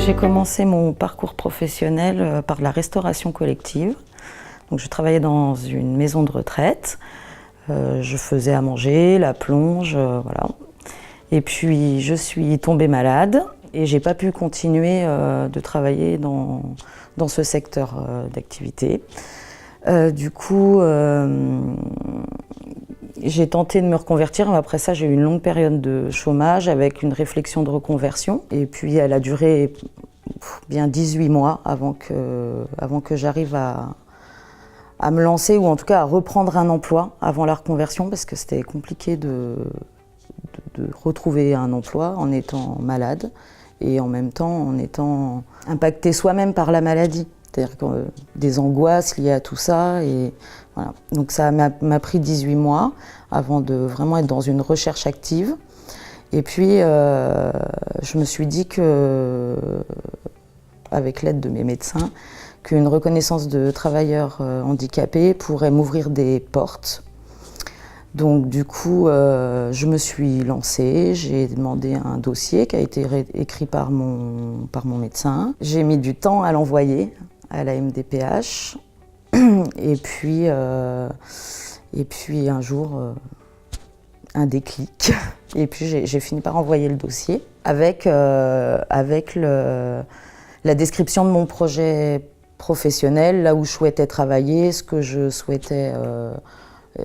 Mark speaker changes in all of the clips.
Speaker 1: J'ai commencé mon parcours professionnel par la restauration collective. Donc, je travaillais dans une maison de retraite. Je faisais à manger, la plonge, voilà. Et puis je suis tombée malade et j'ai pas pu continuer de travailler dans ce secteur d'activité. Du coup, j'ai tenté de me reconvertir, mais après ça, j'ai eu une longue période de chômage avec une réflexion de reconversion. Et puis, elle a duré bien 18 mois avant que j'arrive à me lancer, ou en tout cas à reprendre un emploi avant la reconversion, parce que c'était compliqué de retrouver un emploi en étant malade et en même temps en étant impacté soi-même par la maladie. C'est-à-dire que des angoisses liées à tout ça. Et voilà. Donc ça m'a pris 18 mois avant de vraiment être dans une recherche active. Et puis je me suis dit que, avec l'aide de mes médecins, qu'une reconnaissance de travailleur handicapé pourrait m'ouvrir des portes. Donc du coup, je me suis lancée, j'ai demandé un dossier qui a été écrit par mon médecin. J'ai mis du temps à l'envoyer à la MDPH. Et puis un jour, un déclic. Et puis j'ai fini par envoyer le dossier avec la description de mon projet professionnel, là où je souhaitais travailler, ce que je souhaitais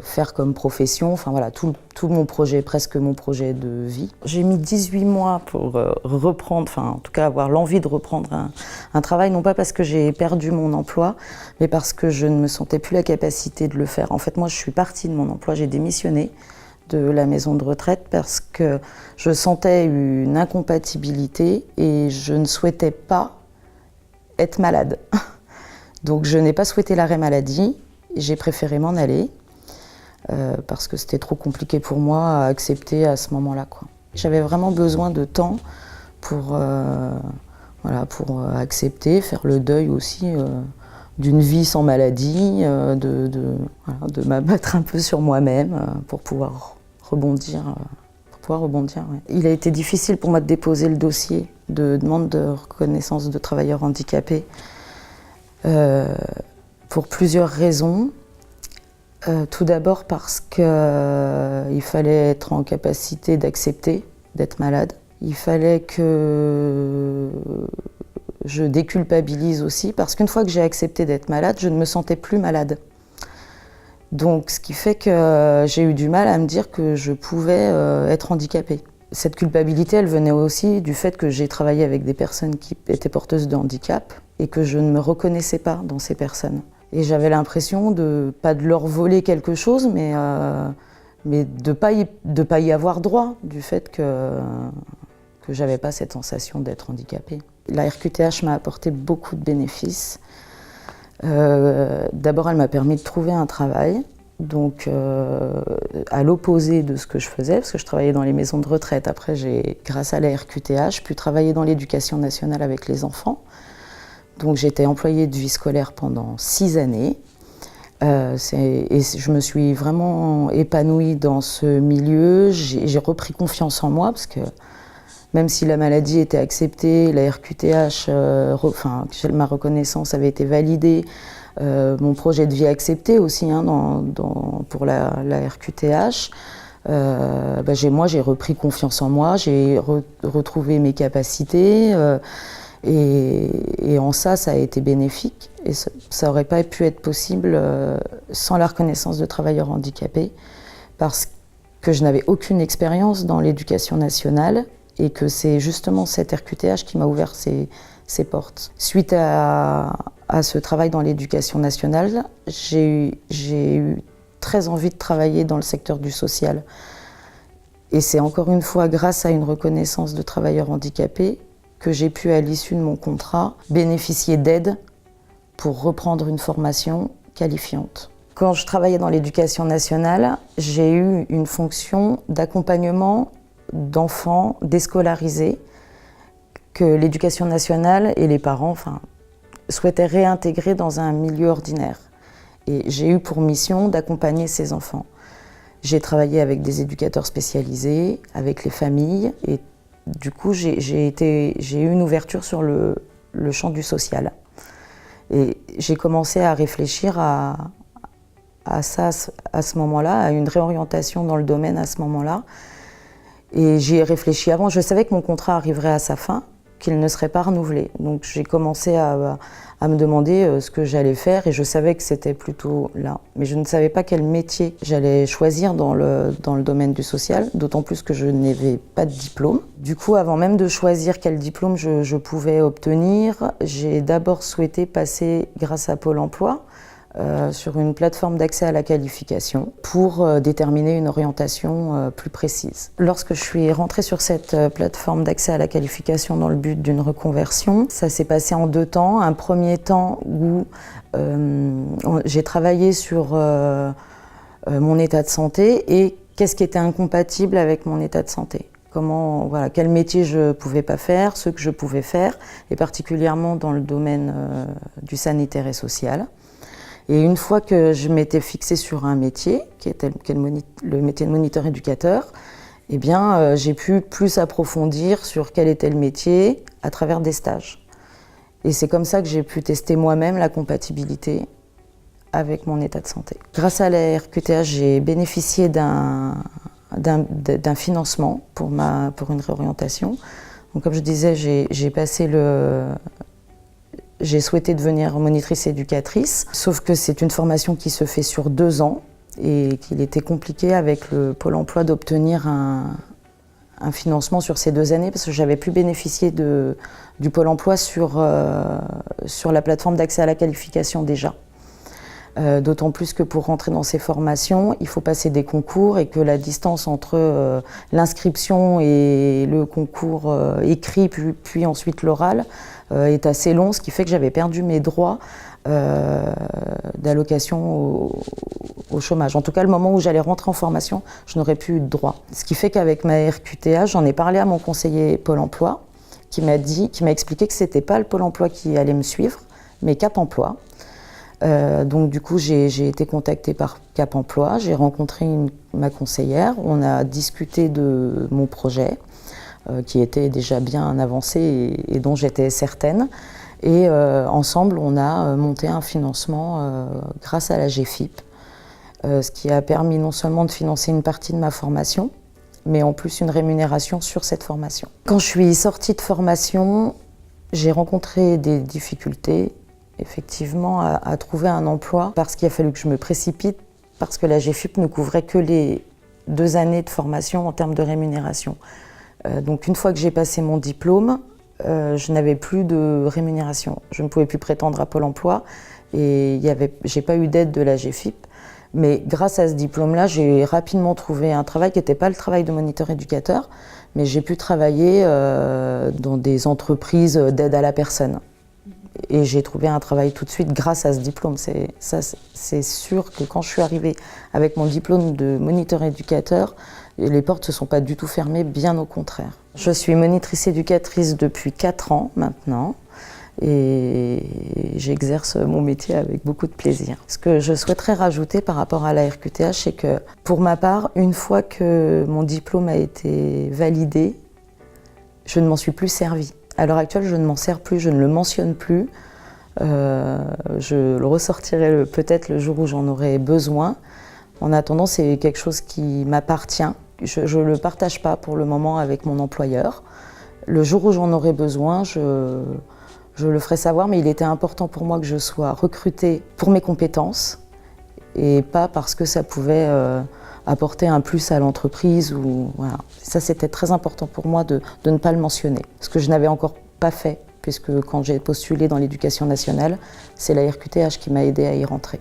Speaker 1: faire comme profession, enfin voilà, tout mon projet, presque mon projet de vie. J'ai mis 18 mois pour reprendre, enfin en tout cas avoir l'envie de reprendre un travail, non pas parce que j'ai perdu mon emploi, mais parce que je ne me sentais plus la capacité de le faire. En fait, moi je suis partie de mon emploi, j'ai démissionné de la maison de retraite parce que je sentais une incompatibilité et je ne souhaitais pas être malade. Donc je n'ai pas souhaité l'arrêt maladie, j'ai préféré m'en aller. Parce que c'était trop compliqué pour moi à accepter à ce moment-là, quoi. J'avais vraiment besoin de temps pour accepter, faire le deuil aussi d'une vie sans maladie, de m'abattre un peu sur moi-même pour pouvoir rebondir. Ouais. Il a été difficile pour moi de déposer le dossier de demande de reconnaissance de travailleur handicapé pour plusieurs raisons. Tout d'abord parce qu'il fallait être en capacité d'accepter d'être malade. Il fallait que je déculpabilise aussi, parce qu'une fois que j'ai accepté d'être malade, je ne me sentais plus malade. Donc, ce qui fait que j'ai eu du mal à me dire que je pouvais être handicapée. Cette culpabilité, elle venait aussi du fait que j'ai travaillé avec des personnes qui étaient porteuses de handicap et que je ne me reconnaissais pas dans ces personnes. Et j'avais l'impression pas de leur voler quelque chose, mais de pas y avoir droit, du fait que j'avais pas cette sensation d'être handicapée. La RQTH m'a apporté beaucoup de bénéfices. D'abord, elle m'a permis de trouver un travail, donc à l'opposé de ce que je faisais, parce que je travaillais dans les maisons de retraite. Après, j'ai, grâce à la RQTH, pu travailler dans l'éducation nationale avec les enfants. Donc j'étais employée de vie scolaire pendant 6 années et je me suis vraiment épanouie dans ce milieu. J'ai repris confiance en moi parce que même si la maladie était acceptée, la RQTH, ma reconnaissance avait été validée, mon projet de vie accepté aussi pour la RQTH. Moi j'ai repris confiance en moi, j'ai retrouvé mes capacités. Et en ça a été bénéfique. Et ça n'aurait pas pu être possible sans la reconnaissance de travailleurs handicapés, parce que je n'avais aucune expérience dans l'éducation nationale et que c'est justement cette RQTH qui m'a ouvert ses portes. Suite à ce travail dans l'éducation nationale, j'ai eu très envie de travailler dans le secteur du social. Et c'est encore une fois grâce à une reconnaissance de travailleurs handicapés que j'ai pu, à l'issue de mon contrat, bénéficier d'aide pour reprendre une formation qualifiante. Quand je travaillais dans l'éducation nationale, j'ai eu une fonction d'accompagnement d'enfants déscolarisés que l'éducation nationale et les parents souhaitaient réintégrer dans un milieu ordinaire. Et j'ai eu pour mission d'accompagner ces enfants. J'ai travaillé avec des éducateurs spécialisés, avec les familles, et Du coup, j'ai eu une ouverture sur le champ du social. Et j'ai commencé à réfléchir à ça à ce moment-là, à une réorientation dans le domaine à ce moment-là. Et j'y ai réfléchi avant. Je savais que mon contrat arriverait à sa fin, qu'il ne serait pas renouvelé. Donc j'ai commencé à me demander ce que j'allais faire et je savais que c'était plutôt là. Mais je ne savais pas quel métier j'allais choisir dans le domaine du social, d'autant plus que je n'avais pas de diplôme. Du coup, avant même de choisir quel diplôme je pouvais obtenir, j'ai d'abord souhaité passer, grâce à Pôle emploi, sur une plateforme d'accès à la qualification pour déterminer une orientation plus précise. Lorsque je suis rentrée sur cette plateforme d'accès à la qualification dans le but d'une reconversion, ça s'est passé en 2 temps. Un premier temps où j'ai travaillé sur mon état de santé et qu'est-ce qui était incompatible avec mon état de santé. Quel métier je ne pouvais pas faire, ce que je pouvais faire, et particulièrement dans le domaine du sanitaire et social. Et une fois que je m'étais fixée sur un métier, qui est le métier de moniteur-éducateur, eh bien, j'ai pu plus approfondir sur quel était le métier à travers des stages. Et c'est comme ça que j'ai pu tester moi-même la compatibilité avec mon état de santé. Grâce à la RQTH, j'ai bénéficié d'un financement pour une réorientation. Donc, comme je disais, j'ai souhaité devenir monitrice éducatrice, sauf que c'est une formation qui se fait sur 2 ans et qu'il était compliqué avec le Pôle emploi d'obtenir un financement sur ces 2 années parce que j'avais pu bénéficier du Pôle emploi sur la plateforme d'accès à la qualification déjà. D'autant plus que pour rentrer dans ces formations, il faut passer des concours et que la distance entre l'inscription et le concours écrit puis ensuite l'oral est assez long, ce qui fait que j'avais perdu mes droits d'allocation au chômage. En tout cas, le moment où j'allais rentrer en formation, je n'aurais plus eu de droit. Ce qui fait qu'avec ma RQTH, j'en ai parlé à mon conseiller Pôle emploi qui m'a expliqué que ce n'était pas le Pôle emploi qui allait me suivre, mais Cap emploi. Donc du coup, j'ai été contactée par Cap emploi, j'ai rencontré ma conseillère, on a discuté de mon projet qui était déjà bien avancé et dont j'étais certaine. Et ensemble, on a monté un financement grâce à la GFIP, ce qui a permis non seulement de financer une partie de ma formation, mais en plus une rémunération sur cette formation. Quand je suis sortie de formation, j'ai rencontré des difficultés, effectivement, à trouver un emploi, parce qu'il a fallu que je me précipite, parce que la GFIP ne couvrait que les 2 années de formation en termes de rémunération. Donc une fois que j'ai passé mon diplôme, je n'avais plus de rémunération. Je ne pouvais plus prétendre à Pôle emploi et j'ai pas eu d'aide de la GFIP. Mais grâce à ce diplôme-là, j'ai rapidement trouvé un travail qui n'était pas le travail de moniteur-éducateur, mais j'ai pu travailler dans des entreprises d'aide à la personne. Et j'ai trouvé un travail tout de suite grâce à ce diplôme. C'est sûr que quand je suis arrivée avec mon diplôme de moniteur-éducateur, les portes ne se sont pas du tout fermées, bien au contraire. Je suis monitrice éducatrice depuis 4 ans maintenant et j'exerce mon métier avec beaucoup de plaisir. Ce que je souhaiterais rajouter par rapport à la RQTH, c'est que pour ma part, une fois que mon diplôme a été validé, je ne m'en suis plus servie. À l'heure actuelle, je ne m'en sers plus, je ne le mentionne plus. Je le ressortirai peut-être le jour où j'en aurai besoin. En attendant, c'est quelque chose qui m'appartient. Je ne le partage pas pour le moment avec mon employeur. Le jour où j'en aurai besoin, je le ferai savoir, mais il était important pour moi que je sois recrutée pour mes compétences et pas parce que ça pouvait apporter un plus à l'entreprise. Voilà. Ça, c'était très important pour moi de ne pas le mentionner, ce que je n'avais encore pas fait, puisque quand j'ai postulé dans l'éducation nationale, c'est la RQTH qui m'a aidée à y rentrer.